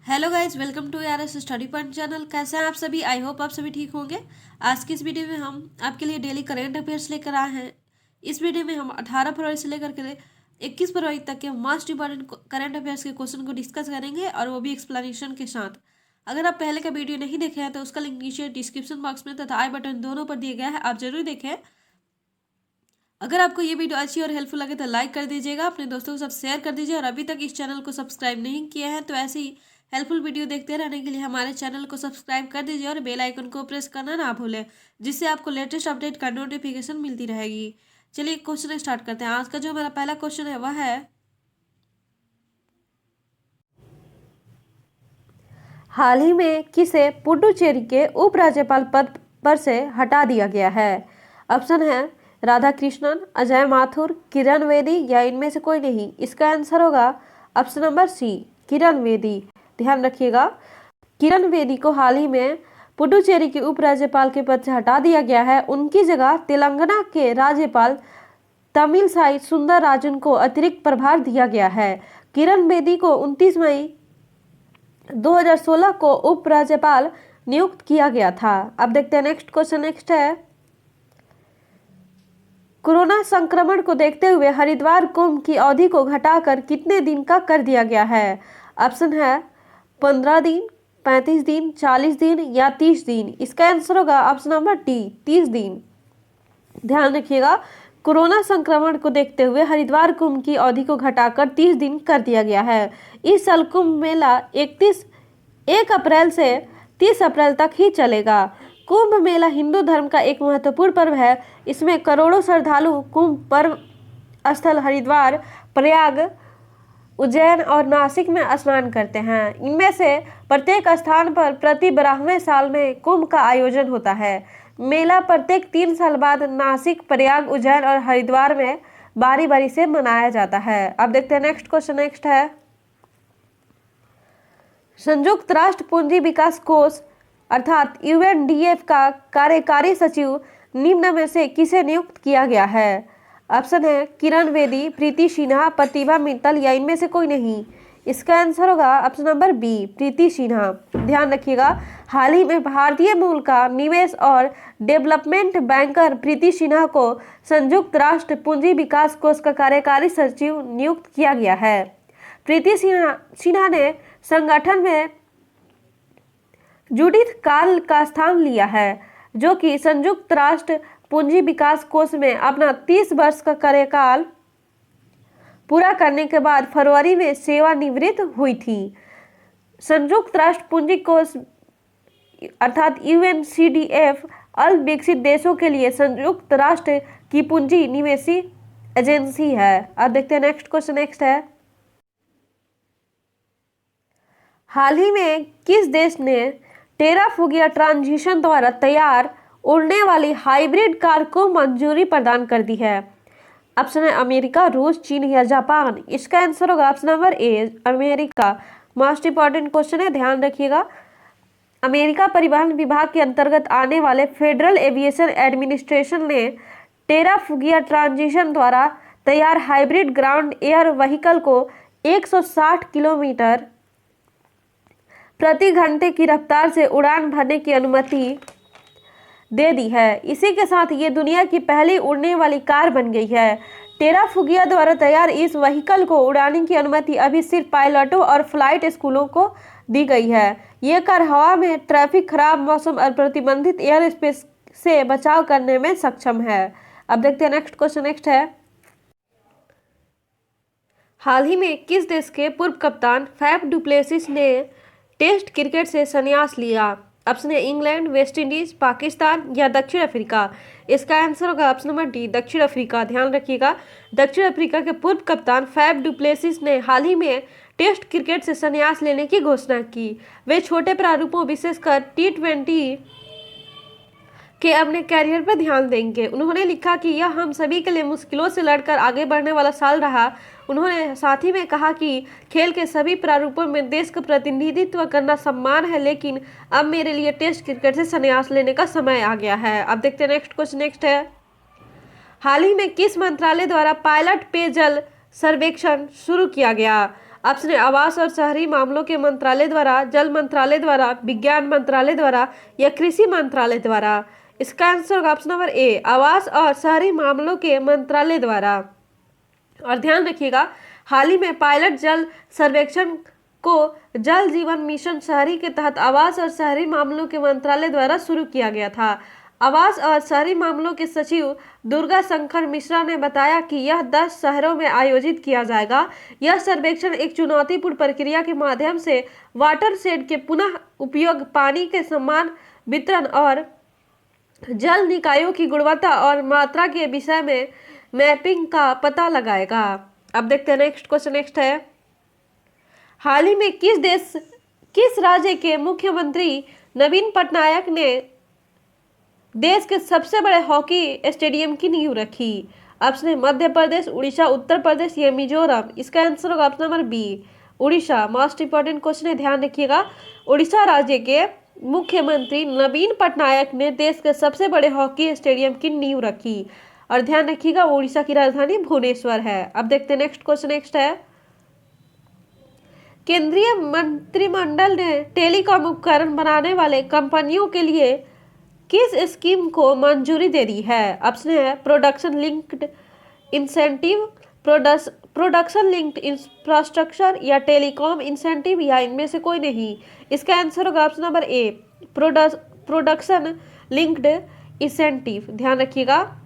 Hello guys, welcome to ARS study point channel. कैसे हैं आप सभी? आई होप आप सभी ठीक होंगे। आज की इस वीडियो में हम आपके लिए डेली करेंट अफेयर्स लेकर आए हैं। इस वीडियो में हम 18 फरवरी से लेकर के 21 फरवरी तक के मोस्ट इंपॉर्टेंट करेंट अफेयर्स के क्वेश्चन को डिस्कस करेंगे, और वो भी एक्सप्लेनेशन के साथ। अगर आप पहले का वीडियो नहीं देखे हैं तो उसका लिंक नीचे डिस्क्रिप्शन बॉक्स में तथा आई बटन दोनों पर दिए गया है, आप जरूर देखें। अगर आपको ये वीडियो अच्छी और हेल्पफुल लगे तो लाइक कर दीजिएगा, अपने दोस्तों के साथ शेयर कर दीजिए, और अभी तक इस चैनल को सब्सक्राइब नहीं किया है तो ऐसे ही हेल्पफुल वीडियो देखते रहने के लिए हमारे चैनल को सब्सक्राइब कर दीजिए और बेल आइकन को प्रेस करना ना भूलें, जिससे आपको लेटेस्ट अपडेट का नोटिफिकेशन मिलती रहेगी। चलिए क्वेश्चन स्टार्ट करते हैं। आज का जो हमारा पहला क्वेश्चन है वह है, हाल ही में किसे पुडुचेरी के उपराज्यपाल पद पर से हटा दिया गया है? ऑप्शन है राधाकृष्णन, अजय माथुर, किरण बेदी या इनमें से कोई नहीं। इसका आंसर होगा ऑप्शन नंबर सी, किरण बेदी। ध्यान रखिएगा, किरण बेदी को हाल ही में पुडुचेरी के उपराज्यपाल के पद से हटा दिया गया है। उनकी जगह तेलंगाना के राज्यपाल तमिलसाई सुंदरराजन को अतिरिक्त प्रभार दिया गया है। किरण बेदी को 29 मई 2016 को उपराज्यपाल नियुक्त किया गया था। अब देखते हैं नेक्स्ट क्वेश्चन। नेक्स्ट है, कोरोना संक्रमण को देखते हुए हरिद्वार कुंभ की अवधि को घटाकर कितने दिन का कर दिया गया है? ऑप्शन है 15 दिन, 35 दिन, 40 दिन या 30 दिन। इसका आंसर होगा ऑप्शन नंबर डी, 30 दिन। ध्यान रखिएगा, कोरोना संक्रमण को देखते हुए हरिद्वार कुंभ की अवधि को घटाकर 30 दिन कर दिया गया है। इस साल कुंभ मेला 1 अप्रैल से 30 अप्रैल तक ही चलेगा। कुंभ मेला हिंदू धर्म का एक महत्वपूर्ण पर्व है। इसमें करोड़ों श्रद्धालु कुंभ पर्व स्थल हरिद्वार, प्रयाग, उज्जैन और नासिक में स्नान करते हैं। इनमें से प्रत्येक स्थान पर प्रति 12वें साल में कुंभ का आयोजन होता है। मेला प्रत्येक 3 साल बाद नासिक, प्रयाग, उज्जैन और हरिद्वार में बारी बारी से मनाया जाता है। अब देखते हैं नेक्स्ट क्वेश्चन। नेक्स्ट है, संयुक्त राष्ट्र पूंजी विकास कोष अर्थात UNDF का कार्यकारी सचिव निम्न में से किसे नियुक्त किया गया है? ऑप्शन है किरण बेदी, प्रीति सिन्हा, प्रतिभा मित्तल या इनमें से कोई नहीं। इसका आंसर होगा ऑप्शन नंबर बी, प्रीति सिन्हा। ध्यान रखिएगा, हाल ही में भारतीय मूल का निवेश और डेवलपमेंट बैंकर प्रीति सिन्हा को संयुक्त राष्ट्र पूंजी विकास कोष का कार्यकारी सचिव नियुक्त किया गया है। प्रीति सिन्हा ने संगठन में जूडिथ कार्ल का स्थान लिया है, जो कि संयुक्त राष्ट्र पूंजी विकास कोष में अपना 30 वर्ष का कार्यकाल पूरा करने के बाद फरवरी में सेवानिवृत्त हुई थी। संयुक्त राष्ट्र पूंजी कोष अर्थात UNCDF अल्प विकसित देशों के लिए संयुक्त राष्ट्र की पूंजी निवेशी एजेंसी है। अब देखते हैं नेक्स्ट क्वेश्चन। नेक्स्ट है, हाल ही में किस देश ने टेराफुगिया ट्रांजिशन द्वारा तैयार उड़ने वाली हाइब्रिड कार को मंजूरी प्रदान कर दी है? ऑप्शन है अमेरिका, रूस, चीन या जापान। इसका आंसर होगा option number A, America. Most important question है, ध्यान रखिएगा। अमेरिका परिवहन विभाग के अंतर्गत आने वाले फेडरल एविएशन एडमिनिस्ट्रेशन ने टेराफुगिया ट्रांजिशन द्वारा तैयार हाइब्रिड ग्राउंड एयर व्हीकल को 160 किलोमीटर प्रति घंटे की रफ्तार से उड़ान भरने की अनुमति दे दी है। इसी के साथ ये दुनिया की पहली उड़ने वाली कार बन गई है। टेराफुगिया द्वारा तैयार इस व्हीकल को उड़ाने की अनुमति अभी सिर्फ पायलटों और फ्लाइट स्कूलों को दी गई है। ये कार हवा में ट्रैफिक, खराब मौसम और प्रतिबंधित एयर स्पेस से बचाव करने में सक्षम है। अब देखते हैं नेक्स्ट क्वेश्चन। नेक्स्ट है, हाल ही में किस देश के पूर्व कप्तान फैफ डु प्लेसिस ने टेस्ट क्रिकेट से संन्यास लिया? ऑप्शन है इंग्लैंड, वेस्ट इंडीज, पाकिस्तान या दक्षिण अफ्रीका। इसका आंसर होगा ऑप्शन नंबर डी, दक्षिण अफ्रीका। ध्यान रखिएगा, दक्षिण अफ्रीका के पूर्व कप्तान फैफ डु प्लेसिस ने हाल ही में टेस्ट क्रिकेट से संन्यास लेने की घोषणा की। वे छोटे प्रारूपों विशेषकर T20 के अपने कैरियर पर ध्यान देंगे। उन्होंने लिखा कि यह हम सभी के लिए मुश्किलों से लड़कर आगे बढ़ने वाला साल रहा। उन्होंने साथ ही में कहा कि खेल के सभी प्रारूपों में देश का प्रतिनिधित्व करना सम्मान है, लेकिन अब मेरे लिए टेस्ट क्रिकेट से संन्यास लेने का समय आ गया है। अब देखते हैं नेक्स्ट क्वेश्चन। नेक्स्ट है, हाल ही में किस मंत्रालय द्वारा पायलट पेयजल सर्वेक्षण शुरू किया गया? ऑप्शन है आवास और शहरी मामलों के मंत्रालय द्वारा, जल मंत्रालय द्वारा, विज्ञान मंत्रालय द्वारा या कृषि मंत्रालय द्वारा। इसका आंसर होगा ऑप्शन नंबर ए, आवास और शहरी मामलों के मंत्रालय द्वारा। और ध्यान रखिएगा, हाल ही में पायलट जल सर्वेक्षण को जल जीवन मिशन शहरी के तहत आवास और शहरी मामलों के मंत्रालय द्वारा शुरू किया गया था। आवास और शहरी मामलों के सचिव दुर्गा शंकर मिश्रा ने बताया कि यह 10 शहरों में आयोजित किया जाएगा। यह सर्वेक्षण एक चुनौतीपूर्ण प्रक्रिया के माध्यम से वाटरशेड के पुनः उपयोग, पानी के समान वितरण और जल निकायों की गुणवत्ता और मात्रा के विषय में मैपिंग का पता लगाएगा। अब देखते हैं नेक्स्ट क्वेश्चन। नेक्स्ट है, हाल ही में किस राज्य के मुख्यमंत्री नवीन पटनायक ने देश के सबसे बड़े हॉकी स्टेडियम की नींव रखी? ऑप्शन है मध्य प्रदेश, उड़ीसा, उत्तर प्रदेश या मिजोरम। इसका आंसर होगा option number B, Orissa. Most important question है, ध्यान रखिएगा। उड़ीसा राज्य के मुख्यमंत्री नवीन पटनायक ने देश के सबसे बड़े हॉकी स्टेडियम की नींव रखी। और ध्यान रखिएगा, उड़ीसा की राजधानी भुवनेश्वर है। अब देखते हैं नेक्स्ट क्वेश्चन। नेक्स्ट है, केंद्रीय मंत्रिमंडल ने टेलीकॉम उपकरण बनाने वाले कंपनियों के लिए किस स्कीम को मंजूरी दे दी है? ऑप्शन है production linked incentive, production linked infrastructure या टेलीकॉम इंसेंटिव या इनमें से कोई नहीं। इसका आंसर होगा option number A, production linked incentive. ध्यान रखिएगा,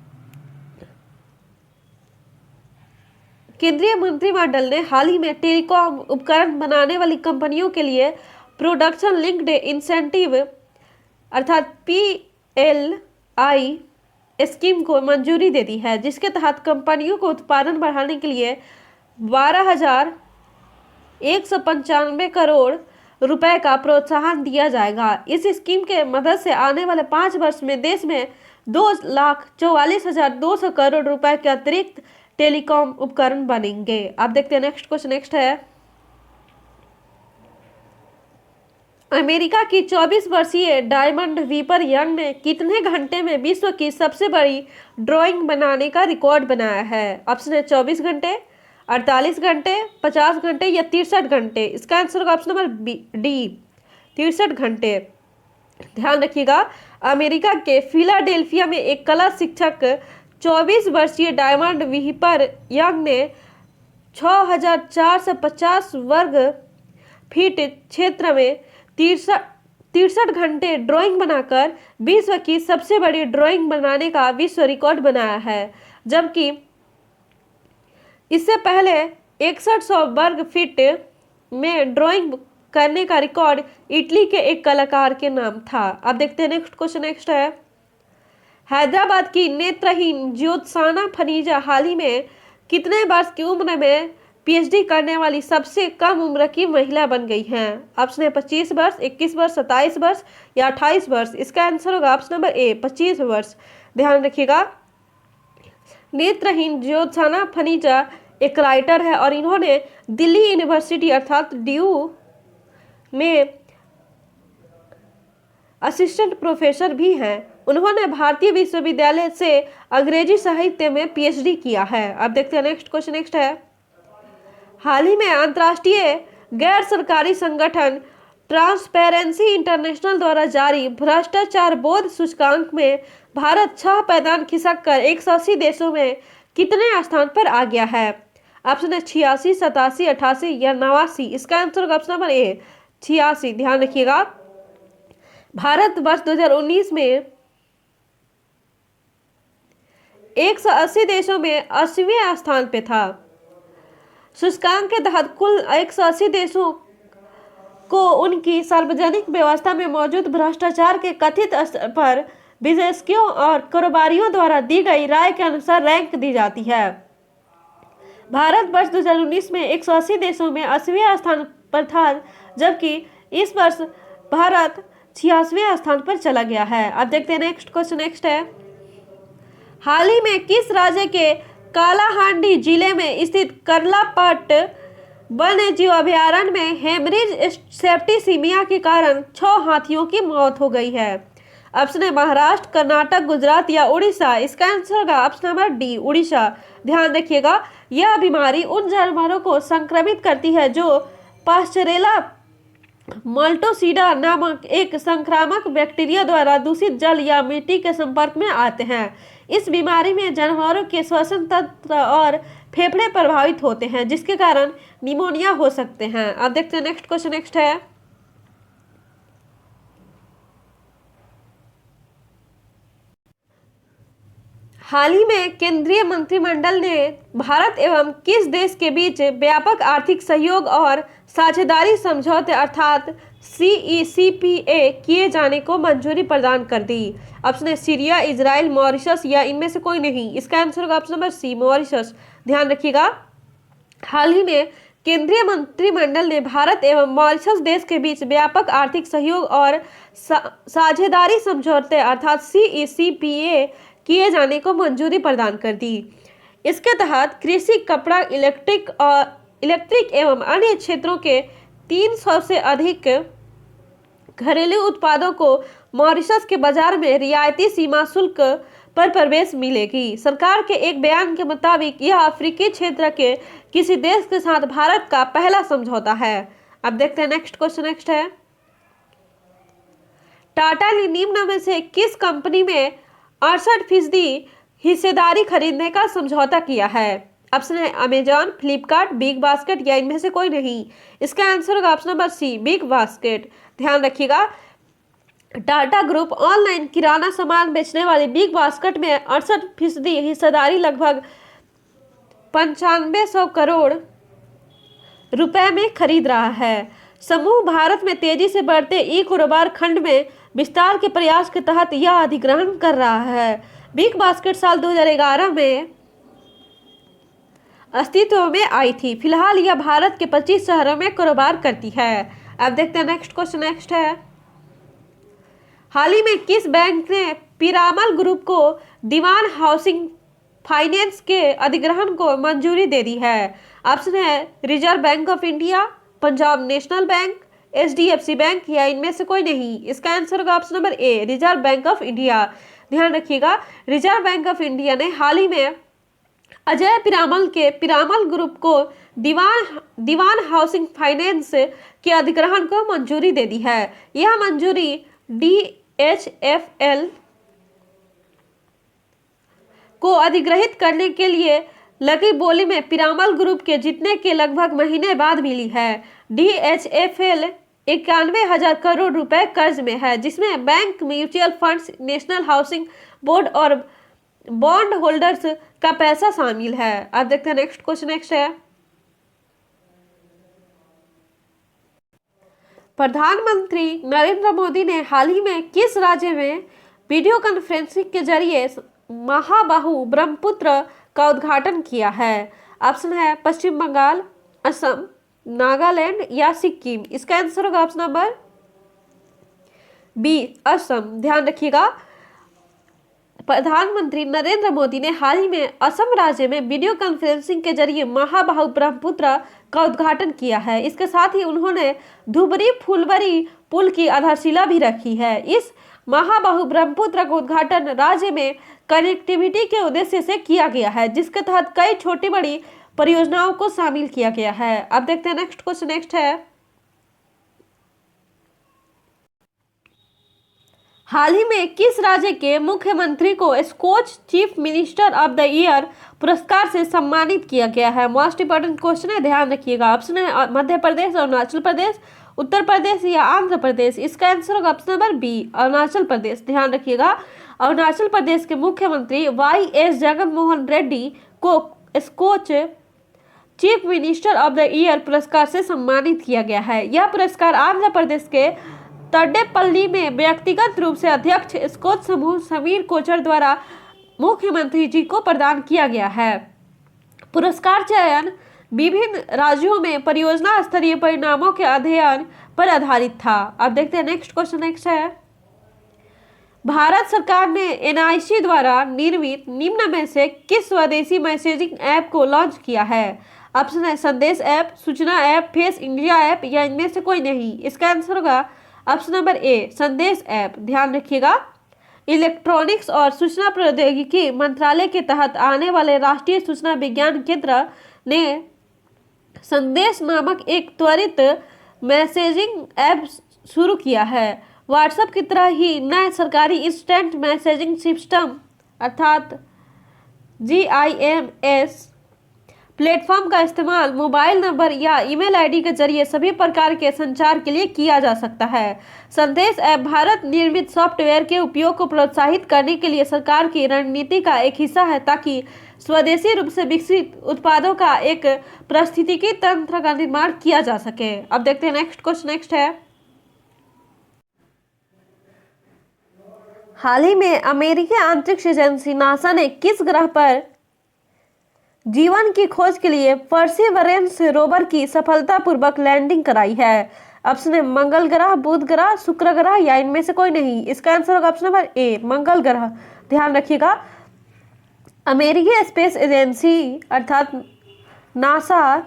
केंद्रीय मंत्रिमंडल ने हाल ही में टेलीकॉम उपकरण बनाने वाली कंपनियों के लिए प्रोडक्शन लिंक्ड इंसेंटिव अर्थात PLI स्कीम को मंजूरी दे दी है, जिसके तहत कंपनियों को उत्पादन बढ़ाने के लिए 12,195 करोड़ रुपए का प्रोत्साहन दिया जाएगा। इस स्कीम के मदद से आने वाले 5 वर्ष में देश में 2,44,200 करोड़ रुपए के अतिरिक्त टेलीकॉम उपकरण बनेंगे। आप देखते हैं नेक्स्ट क्वेश्चन। नेक्स्ट है, अमेरिका की 24 वर्षीय डायमंड वीपर यंग ने कितने घंटे में विश्व की सबसे बड़ी ड्राइंग बनाने का रिकॉर्ड बनाया है? ऑप्शन है 24 घंटे, 48 घंटे, 50 घंटे या 63 घंटे। इसका आंसर होगा ऑप्शन नंबर डी, 63 घंटे। ध्यान रखिएगा, अमेरिका के फिलाडेल्फिया में एक कला शिक्षक 24 वर्षीय डायमंड वीपर यंग ने 6,450 वर्ग फीट क्षेत्र में 63 घंटे ड्राइंग बनाकर विश्व की सबसे बड़ी ड्राइंग बनाने का विश्व रिकॉर्ड बनाया है, जबकि इससे पहले 6100 वर्ग फीट में ड्राइंग करने का रिकॉर्ड इटली के एक कलाकार के नाम था। अब देखते हैं नेक्स्ट क्वेश्चन। नेक्स्ट है, हैदराबाद की नेत्रहीन ज्योत्साना फनीजा हाल ही में कितने वर्ष की उम्र में PhD करने वाली सबसे कम उम्र की महिला बन गई हैं? ऑप्शन है 25 वर्ष, 21 वर्ष, 27 वर्ष या 28 वर्ष। इसका आंसर होगा ऑप्शन नंबर ए, 25 वर्ष। ध्यान रखिएगा, नेत्रहीन ज्योत्साना फनीजा एक राइटर है और इन्होंने दिल्ली यूनिवर्सिटी अर्थात DU में असिस्टेंट प्रोफेसर भी हैं। उन्होंने भारतीय विश्वविद्यालय से अंग्रेजी साहित्य में PhD किया है। अब देखते हैं नेक्स्ट क्वेश्चन। नेक्स्ट है, हाल ही में अंतर्राष्ट्रीय गैर सरकारी संगठन ट्रांसपेरेंसी इंटरनेशनल द्वारा जारी भ्रष्टाचार बोध सूचकांक में भारत 6 पैदान खिसक कर 180 देशों में कितने स्थान पर आ गया है? ऑप्शन है 86, 87, 88 या 89। इसका आंसर होगा ऑप्शन नंबर ए, 86। ध्यान रखिएगा, भारत वर्ष 2019 में 180 देशों में 80वें स्थान पे था। सूचकांक के तहत कुल 180 देशों को उनकी सार्वजनिक व्यवस्था में मौजूद भ्रष्टाचार के कथित स्तर पर विशेषज्ञों और कारोबारियों द्वारा दी गई राय के अनुसार रैंक दी जाती है। भारत वर्ष 2019 में 180 देशों में 80वें स्थान पर था, जबकि इस वर्ष भारत 86वें स्थान पर चला गया है। अब देखते हैं नेक्स्ट क्वेश्चन। नेक्स्ट है, हाल ही में किस राज्य के कालाहांडी जिले में स्थित करलापट वन्य जीव अभयारण्य में हेमरेज सेप्टिसिमिया के कारण 6 हाथियों की मौत हो गई है? ऑप्शन है महाराष्ट्र, कर्नाटक, गुजरात या उड़ीसा। इसका आंसर होगा ऑप्शन नंबर डी, उड़ीसा। ध्यान रखिएगा, यह बीमारी उन जानवरों को संक्रमित करती है जो पास्चरेला माल्टोसिडा नामक एक संक्रामक बैक्टीरिया द्वारा दूषित जल या मिट्टी के संपर्क में आते हैं। इस बीमारी में जानवरों के श्वसन तंत्र और फेफड़े प्रभावित होते हैं, जिसके कारण निमोनिया हो सकते हैं। अब देखते हैं नेक्स्ट क्वेश्चन। नेक्स्ट है, हाल ही में केंद्रीय मंत्रिमंडल ने भारत एवं किस देश के बीच व्यापक आर्थिक सहयोग और साझेदारी समझौते अर्थात CECPA किए जाने को मंजूरी प्रदान कर दी। ऑप्शन है सीरिया, इजराइल, मॉरिशस या इनमें से कोई नहीं। इसका आंसर होगा ऑप्शन नंबर सी, मॉरिशस। ध्यान रखिएगा, हाल ही में केंद्रीय मंत्रिमंडल ने भारत एवं मॉरिशस देश के बीच व्यापक आर्थिक सहयोग और साझेदारी समझौते अर्थात CECPA किए जाने को मंजूरी प्रदान कर दी। इसके तहत कृषि, कपड़ा, इलेक्ट्रिक एवं अन्य क्षेत्रों के 300 से अधिक घरेलू उत्पादों को मॉरिशस के बाजार में रियायती सीमा शुल्क पर प्रवेश मिलेगी। सरकार के एक बयान के मुताबिक यह अफ्रीकी क्षेत्र के किसी देश के साथ भारत का पहला समझौता है। अब देखते हैं नेक्स्ट क्वेश्चन। नेक्स्ट है, टाटा ने निम्न में से किस कंपनी में 68% हिस्सेदारी खरीदने का समझौता किया है? ऑप्शन है अमेजॉन, फ्लिपकार्ट, बिग बास्केट या इनमें से कोई नहीं। इसका आंसर होगा option number C, Big Basket. ध्यान रखिएगा, टाटा ग्रुप ऑनलाइन किराना सामान बेचने वाली बिग बास्केट में 68% हिस्सेदारी लगभग 9500 करोड़ रुपए में खरीद रहा है। समूह भारत में तेजी से बढ़ते ई कारोबार खंड में विस्तार के प्रयास के तहत यह अधिग्रहण कर रहा है। बिग बास्केट साल 2011 में अस्तित्व में आई थी। फिलहाल यह भारत के 25 शहरों में कारोबार करती है। अब देखते हैं नेक्स्ट क्वेश्चन। नेक्स्ट है, हाल ही में किस बैंक ने पीरामल ग्रुप को दीवान हाउसिंग फाइनेंस के अधिग्रहण को मंजूरी दे दी है? ऑप्शन है reserve bank of India, Punjab national bank, HDFC bank या इनमें से कोई नहीं। इसका आंसर होगा option number A, reserve bank of India. ध्यान रखिएगा, रिजर्व बैंक ऑफ इंडिया ने हाल ही में अजय पीरामल के पीरामल ग्रुप को दीवान हाउसिंग फाइनेंस के अधिग्रहण को मंजूरी दे दी है। यह मंजूरी DHFL को अधिग्रहित करने के लिए लगी बोली में पीरामल ग्रुप के जीतने के लगभग महीने बाद मिली है। DHFL 91,000 करोड़ रुपए कर्ज में है, जिसमें bank, mutual funds, national housing board और बॉन्ड होल्डर्स का पैसा शामिल है। अब देखते हैं नेक्स्ट क्वेश्चन। नेक्स्ट है, प्रधानमंत्री नरेंद्र मोदी ने हाल ही में किस राज्य में वीडियो कॉन्फ्रेंसिंग के जरिए महाबाहु ब्रह्मपुत्र का उद्घाटन किया है? ऑप्शन है पश्चिम बंगाल, असम, नागालैंड या सिक्किम। इसका आंसर होगा ऑप्शन नंबर बी, असम। ध्यान रखिएगा, प्रधानमंत्री नरेंद्र मोदी ने हाल ही में असम राज्य में वीडियो कॉन्फ्रेंसिंग के जरिए महाबाहु ब्रह्मपुत्र का उद्घाटन किया है। इसके साथ ही उन्होंने धुबरी फुलबरी पुल की आधारशिला भी रखी है। इस महाबाहु ब्रह्मपुत्र का उद्घाटन राज्य में कनेक्टिविटी के उद्देश्य से किया गया है, जिसके तहत कई छोटी बड़ी परियोजनाओं को शामिल किया गया है। अब देखते हैं नेक्स्ट क्वेश्चन। नेक्स्ट है, हाल ही में किस राज्य के मुख्यमंत्री को Skoch chief minister of the year पुरस्कार से सम्मानित किया गया है? मोस्ट इंपोर्टेंट क्वेश्चन है, ध्यान रखिएगा। ऑप्शन है मध्य प्रदेश, अरुणाचल प्रदेश, उत्तर प्रदेश या आंध्र प्रदेश। इसका आंसर होगा option number B, Arunachal Pradesh. ध्यान रखिएगा, अरुणाचल प्रदेश के मुख्यमंत्री YS जगनमोहन रेड्डी को Skoch chief minister of the year पुरस्कार से सम्मानित किया गया है। यह पुरस्कार आंध्र प्रदेश के तड्डेपल्ली में व्यक्तिगत रूप से अध्यक्ष स्कॉच समूह समीर कोचर द्वारा मुख्यमंत्री जी को प्रदान किया गया है। पुरस्कार चयन विभिन्न राज्यों में परियोजना स्तरीय परिणामों के अध्ययन पर आधारित था। अब देखते हैं नेक्स्ट क्वेश्चन। नेक्स्ट है, भारत सरकार ने NIC द्वारा निर्मित निम्न में से किस स्वदेशी मैसेजिंग ऐप को लॉन्च किया है? ऑप्शन है संदेश ऐप, सूचना ऐप, फेस इंडिया ऐप या इनमें से कोई नहीं। इसका आंसर होगा ऑप्शन नंबर ए, संदेश ऐप। ध्यान रखिएगा, इलेक्ट्रॉनिक्स और सूचना प्रौद्योगिकी मंत्रालय के तहत आने वाले राष्ट्रीय सूचना विज्ञान केंद्र ने संदेश नामक एक त्वरित मैसेजिंग ऐप शुरू किया है। व्हाट्सएप की तरह ही नए सरकारी इंस्टेंट मैसेजिंग सिस्टम अर्थात GIMS प्लेटफॉर्म का इस्तेमाल मोबाइल नंबर या ईमेल आईडी के जरिए सभी प्रकार के संचार के लिए किया जा सकता है। संदेश ऐप भारत निर्मित सॉफ्टवेयर के उपयोग को प्रोत्साहित करने के लिए सरकार की रणनीति का एक हिस्सा है, ताकि स्वदेशी रूप से विकसित उत्पादों का एक पारिस्थितिकी तंत्र का निर्माण किया जा सके। अब देखते हैं नेक्स्ट क्वेश्चन। नेक्स्ट है, हाल ही में अमेरिकी अंतरिक्ष एजेंसी नासा ने किस ग्रह पर जीवन की खोज के लिए परसिवरेंस रोवर की सफलतापूर्वक लैंडिंग कराई है? ऑप्शन है मंगल ग्रह, बुध ग्रह, शुक्र ग्रह या इनमें से कोई नहीं। इसका आंसर होगा ऑप्शन नंबर ए, मंगल ग्रह। ध्यान रखिएगा, अमेरिकी स्पेस एजेंसी अर्थात नासा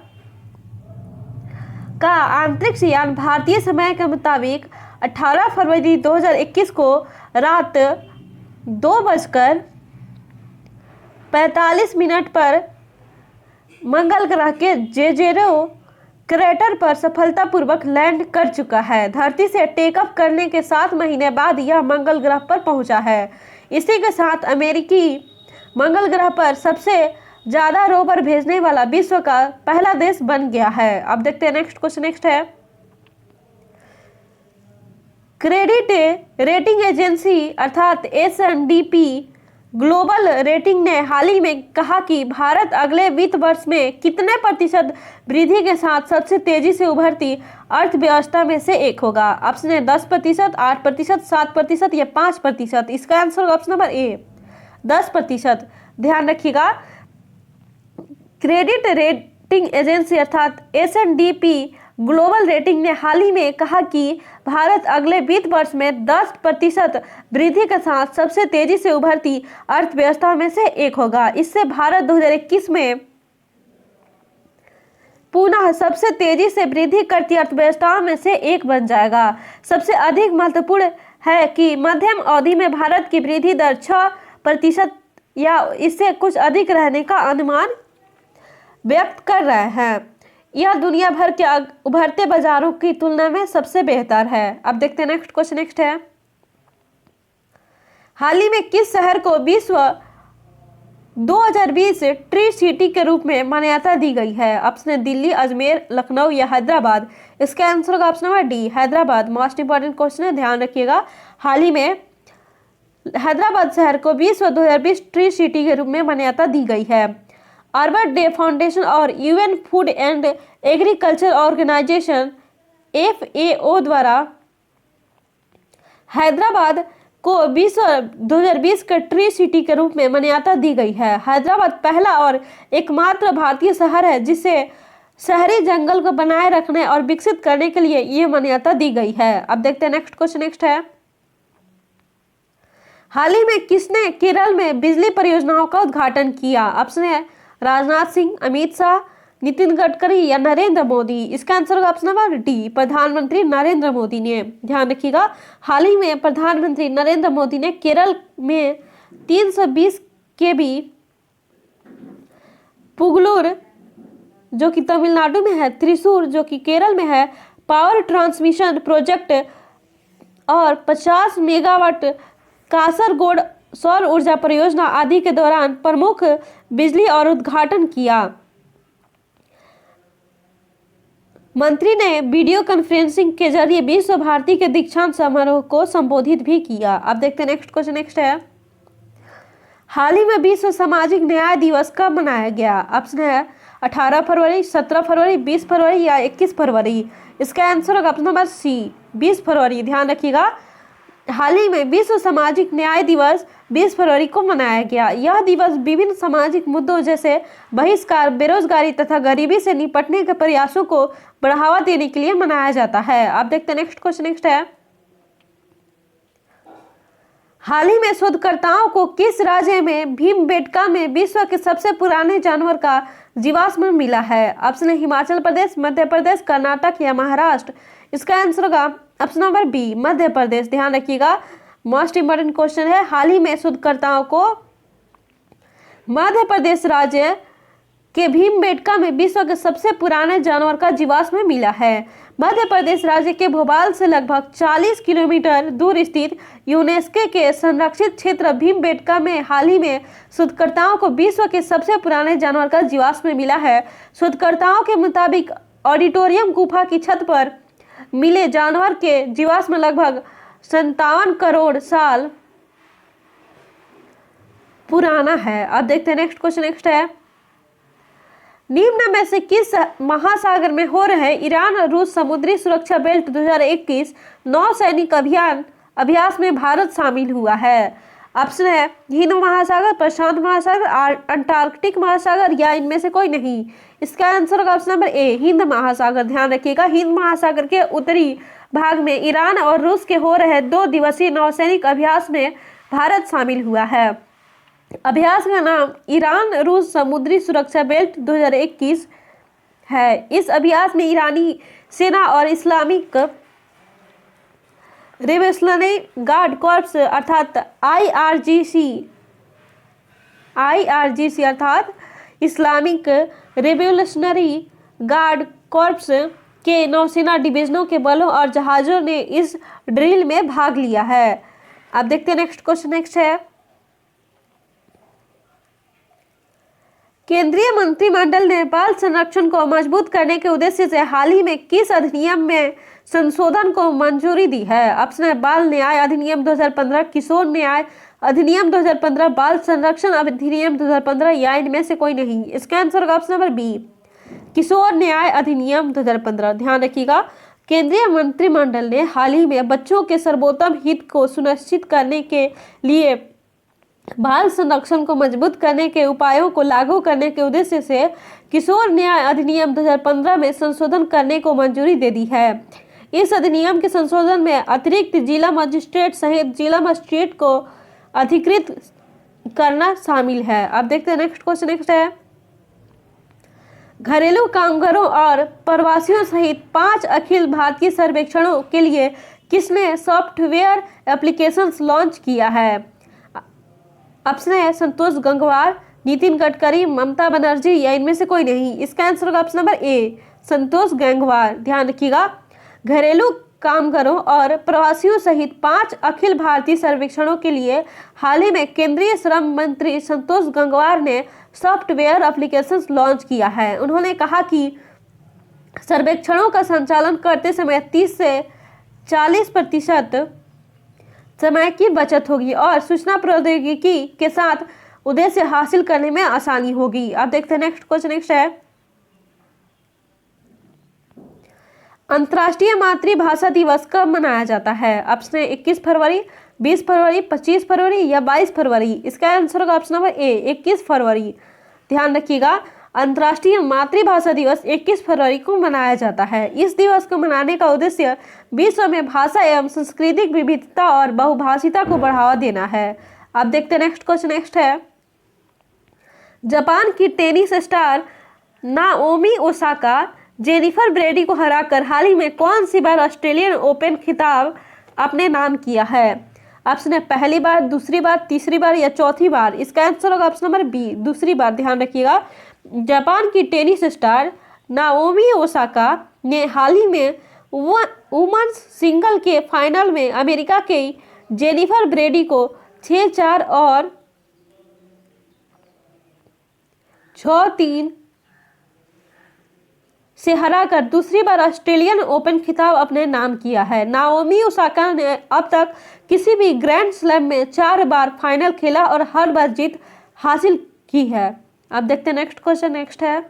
का अंतरिक्ष यान भारतीय समय के मुताबिक 18 फरवरी 2021 को रात 2:45 पर मंगल ग्रह के जेजेरो क्रेटर पर सफलतापूर्वक लैंड कर चुका है। धरती से टेक ऑफ करने के 7 महीने बाद यह मंगल ग्रह पर पहुंचा है। इसी के साथ अमेरिकी मंगल ग्रह पर सबसे ज्यादा रोवर भेजने वाला विश्व का पहला देश बन गया है। अब देखते हैं नेक्स्ट क्वेश्चन। नेक्स्ट है, क्रेडिट रेटिंग एजेंसी अर्थात S&P ग्लोबल रेटिंग ने हाल ही में कहा कि भारत अगले वित्त वर्ष में कितने प्रतिशत वृद्धि के साथ सबसे तेजी से उभरती अर्थव्यवस्था में से एक होगा? ऑप्शन है 10%, 8%, 7% या 5%। इसका आंसर होगा ऑप्शन नंबर ए, 10%। ध्यान रखिएगा, क्रेडिट रेटिंग एजेंसी अर्थात S&P ग्लोबल रेटिंग ने हाल ही में कहा कि भारत अगले वित्त वर्ष में 10% वृद्धि के साथ सबसे तेजी से उभरती अर्थव्यवस्था में से एक होगा। इससे भारत 2021 में पुनः सबसे तेजी से वृद्धि करती अर्थव्यवस्थाओं में से एक बन जाएगा। सबसे अधिक महत्वपूर्ण है कि मध्यम अवधि में भारत की वृद्धि दर 6% या इससे कुछ अधिक रहने का अनुमान व्यक्त कर रहे हैं। यह दुनिया भर के उभरते बाजारों की तुलना में सबसे बेहतर है। अब देखते हैं नेक्स्ट क्वेश्चन। नेक्स्ट है, हाल ही में किस शहर को विश्व 2020 ट्री सिटी के रूप में मान्यता दी गई है? ऑप्शन है दिल्ली, अजमेर, लखनऊ या हैदराबाद। इसका आंसर होगा option number D, Hyderabad. Most important question है, ध्यान रखिएगा। हाल ही में हैदराबाद शहर को विश्व 2020 ट्री सिटी के रूप में मान्यता दी गई है। अर्बन डे फाउंडेशन और UN Food and Agriculture Organization FAO द्वारा हैदराबाद को विश्व 2020 के ट्री सिटी के रूप में मान्यता दी गई है। हैदराबाद पहला और एकमात्र भारतीय शहर है जिसे शहरी जंगल को बनाए रखने और विकसित करने के लिए ये मान्यता दी गई है। अब देखते हैं नेक्स्ट क्वेश्चन। नेक्स्ट है, हाल ही में किसने केरल में बिजली परियोजनाओं का उद्घाटन किया? ऑप्शन है राजनाथ सिंह, अमित शाह, नितिन गडकरी या नरेंद्र मोदी। इसका आंसर होगा ऑप्शन नंबर डी, प्रधानमंत्री नरेंद्र मोदी ने। ध्यान रखिएगा, हाल ही में प्रधानमंत्री नरेंद्र मोदी ने केरल में 320 kV पुगलूर जो कि तमिलनाडु में है, त्रिशूर जो कि केरल में है, पावर ट्रांसमिशन प्रोजेक्ट और 50 मेगावाट कासरगोड सौर ऊर्जा परियोजना आदि के दौरान प्रमुख बिजली और उद्घाटन किया। मंत्री ने वीडियो कॉन्फ्रेंसिंग के जरिए विश्व भारती के दीक्षांत समारोह को संबोधित भी किया। अब देखते हैं नेक्स्ट क्वेश्चन। नेक्स्ट है, हाल ही में विश्व सामाजिक न्याय दिवस कब मनाया गया? ऑप्शन है 18 फरवरी, 17 फरवरी, 20 फरवरी या 21 फरवरी। इसका आंसर होगा ऑप्शन नंबर सी, 20 फरवरी। ध्यान रखिएगा, हाल ही में विश्व सामाजिक न्याय दिवस 20 फरवरी को मनाया गया। यह दिवस विभिन्न सामाजिक मुद्दों जैसे बहिष्कार, बेरोजगारी तथा गरीबी से निपटने के प्रयासों को बढ़ावा देने के लिए मनाया जाता है। अब देखते हैं नेक्स्ट क्वेश्चन। नेक्स्ट है, हाल ही में शोधकर्ताओं को किस राज्य में भीमबेटका में विश्व के सबसे पुराने जानवर का जीवाश्म मिला है? ऑप्शन है हिमाचल प्रदेश, मध्य प्रदेश, कर्नाटक या महाराष्ट्र। इसका आंसर होगा option number B, Madhya Pradesh. ध्यान रखिएगा, मोस्ट इंपॉर्टेंट क्वेश्चन है। हाल ही में शोधकर्ताओं को मध्य प्रदेश राज्य के भीमबेटका में विश्व के सबसे पुराने जानवर का जीवाश्म मिला है। मध्य प्रदेश राज्य के भोपाल से लगभग 40 किलोमीटर दूर स्थित यूनेस्को के संरक्षित क्षेत्र भीमबेटका में हाल ही में शोधकर्ताओं को विश्व के सबसे पुराने जानवर का जीवाश्म मिला है। शोधकर्ताओं के मुताबिक ऑडिटोरियम गुफा की छत पर मिले जानवर के जीवाश्म लगभग 57 करोड़ साल पुराना है। अब देखते हैं नेक्स्ट क्वेश्चन। नेक्स्ट है, निम्न में से किस महासागर में हो रहे ईरान रूस समुद्री सुरक्षा बेल्ट 2021 नौसैनिक अभ्यास में भारत शामिल हुआ है? ऑप्शन है हिंद महासागर, प्रशांत महासागर, अंटार्कटिक महासागर या इनमें से कोई नहीं। इसका आंसर होगा ऑप्शन नंबर ए, हिंद महासागर। ध्यान रखिएगा, हिंद महासागर के उत्तरी भाग में ईरान और रूस के हो रहे 2 दिवसीय नौसैनिक अभ्यास में भारत शामिल हुआ है। अभ्यास का नाम ईरान रूस समुद्री सुरक्षा बेल्ट 2021 है। इस अभ्यास में ईरानी सेना और इस्लामिक रेवोल्यूशनरी गार्ड कॉर्प्स अर्थात IRGC अर्थात इस्लामिक रेवोल्यूशनरी गार्ड कॉर्प्स के नौसेना डिवीजनों के बलों और जहाज़ों ने इस ड्रिल में भाग लिया है। अब देखते हैं नेक्स्ट क्वेश्चन। नेक्स्ट है, केंद्रीय मंत्रिमंडल ने बाल संरक्षण को मजबूत करने के उद्देश्य से हाल ही में किस अधिनियम में संशोधन को मंजूरी दी है? ऑप्शन है बाल न्याय अधिनियम 2015, किशोर न्याय अधिनियम 2015, बाल संरक्षण अधिनियम 2015 या इनमें से कोई नहीं। इसका आंसर होगा ऑप्शन नंबर बी, किशोर न्याय अधिनियम 2015। ध्यान रखिएगा, केंद्रीय मंत्रिमंडल ने हाल ही में बच्चों के सर्वोत्तम हित को सुनिश्चित करने के लिए बाल संरक्षण को मजबूत करने के उपायों को लागू करने के उद्देश्य से किशोर न्याय अधिनियम 2015 में संशोधन करने को मंजूरी दे दी है। इस अधिनियम के संशोधन में अतिरिक्त जिला मजिस्ट्रेट सहित जिला मजिस्ट्रेट को अधिकृत करना शामिल है। अब देखते हैं नेक्स्ट क्वेश्चन। नेक्स्ट है, घरेलू कामगारों और प्रवासियों सहित 5 अखिल भारतीय सर्वेक्षणों के लिए किसने सॉफ्टवेयर एप्लीकेशंस लॉन्च किया है? ऑप्शन है संतोष गंगवार, नितिन गडकरी, ममता बनर्जी या इनमें से कोई नहीं। इसका आंसर होगा option number A, Santosh Gangwar. ध्यान रखिएगा, घरेलू कामगारों और प्रवासियों सहित 5 अखिल भारतीय सर्वेक्षणों के लिए हाल ही में केंद्रीय श्रम मंत्री संतोष गंगवार ने सॉफ्टवेयर एप्लीकेशंस लॉन्च किया है। उन्होंने कहा कि सर्वेक्षणों का संचालन करते समय 30 से 40% समय की बचत होगी और सूचना प्रौद्योगिकी के साथ उद्देश्य हासिल करने में आसानी होगी। अब देखते हैं नेक्स्ट क्वेश्चन। नेक्स्ट है, अंतर्राष्ट्रीय मातृभाषा दिवस कब मनाया जाता है? ऑप्शन है 21 फरवरी, 20 फरवरी, 25 फरवरी या 22 फरवरी। इसका आंसर होगा ऑप्शन नंबर ए, 21 फरवरी। ध्यान रखिएगा, अंतर्राष्ट्रीय मातृभाषा दिवस 21 फरवरी को मनाया जाता है। इस दिवस को मनाने का उद्देश्य विश्व में भाषा एवं सांस्कृतिक विविधता और बहुभाषिता को बढ़ावा देना है। अब देखते हैं नेक्स्ट क्वेश्चन। नेक्स्ट है, जापान की tennis star Naomi Osaka Jennifer ब्रेडी को हराकर हाल ही में कौन सी बार ऑस्ट्रेलियन ओपन खिताब अपने नाम किया है? ऑप्शन है पहली बार, दूसरी बार, तीसरी बार या चौथी बार। इसका आंसर होगा ऑप्शन नंबर बी, दूसरी बार। ध्यान रखिएगा, जापान की टेनिस स्टार नाओमी ओसाका ने हाल ही में वुमेन्स सिंगल के फाइनल में अमेरिका के जेनिफर ब्रेडी को 6-4 और 6-3 से हराकर दूसरी बार ऑस्ट्रेलियन ओपन खिताब अपने नाम किया है। नाओमी ओसाका ने अब तक किसी भी ग्रैंड स्लैम में 4 बार फाइनल खेला और हर बार जीत हासिल की है। अब देखते हैं नेक्स्ट क्वेश्चन। नेक्स्ट है,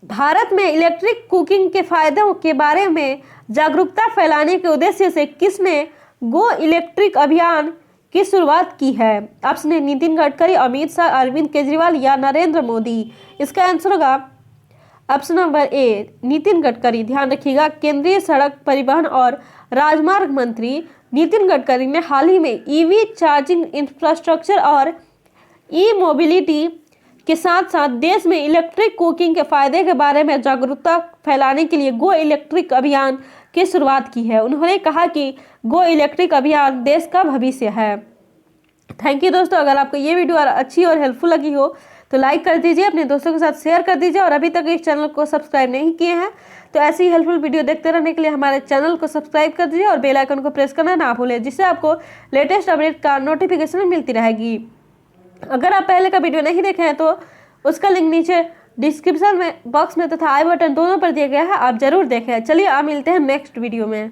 भारत में इलेक्ट्रिक कुकिंग के फायदों के बारे में जागरूकता फैलाने के उद्देश्य से किसने गो इलेक्ट्रिक अभियान की शुरुआत की है? ऑप्शन है नितिन गडकरी, अमित शाह, अरविंद केजरीवाल या नरेंद्र मोदी। इसका आंसर होगा option number A, Nitin Gadkari. ध्यान रखिएगा, केंद्रीय सड़क परिवहन और राजमार्ग मंत्री नितिन गडकरी ने हाल ही में ईवी चार्जिंग इंफ्रास्ट्रक्चर और ई मोबिलिटी के साथ साथ देश में इलेक्ट्रिक कुकिंग के फायदे के बारे में जागरूकता फैलाने के लिए गो इलेक्ट्रिक अभियान की शुरुआत की है। उन्होंने कहा कि गो इलेक्ट्रिक अभियान देश का भविष्य है। थैंक यू दोस्तों। अगर आपको ये वीडियो अच्छी और हेल्पफुल लगी हो तो लाइक कर दीजिए, अपने दोस्तों के साथ शेयर कर दीजिए, और अभी तक इस चैनल को सब्सक्राइब नहीं किए हैं तो ऐसी हेल्पफुल वीडियो देखते रहने के लिए हमारे चैनल को सब्सक्राइब कर दीजिए और बेल आइकन को प्रेस करना ना भूलें, जिससे आपको लेटेस्ट अपडेट का नोटिफिकेशन मिलती रहेगी। अगर आप पहले का वीडियो नहीं देखे हैं तो उसका लिंक नीचे डिस्क्रिप्शन में बॉक्स में तथा आई बटन दोनों पर दिया गया है, आप जरूर देखें। चलिए आप मिलते हैं नेक्स्ट वीडियो में।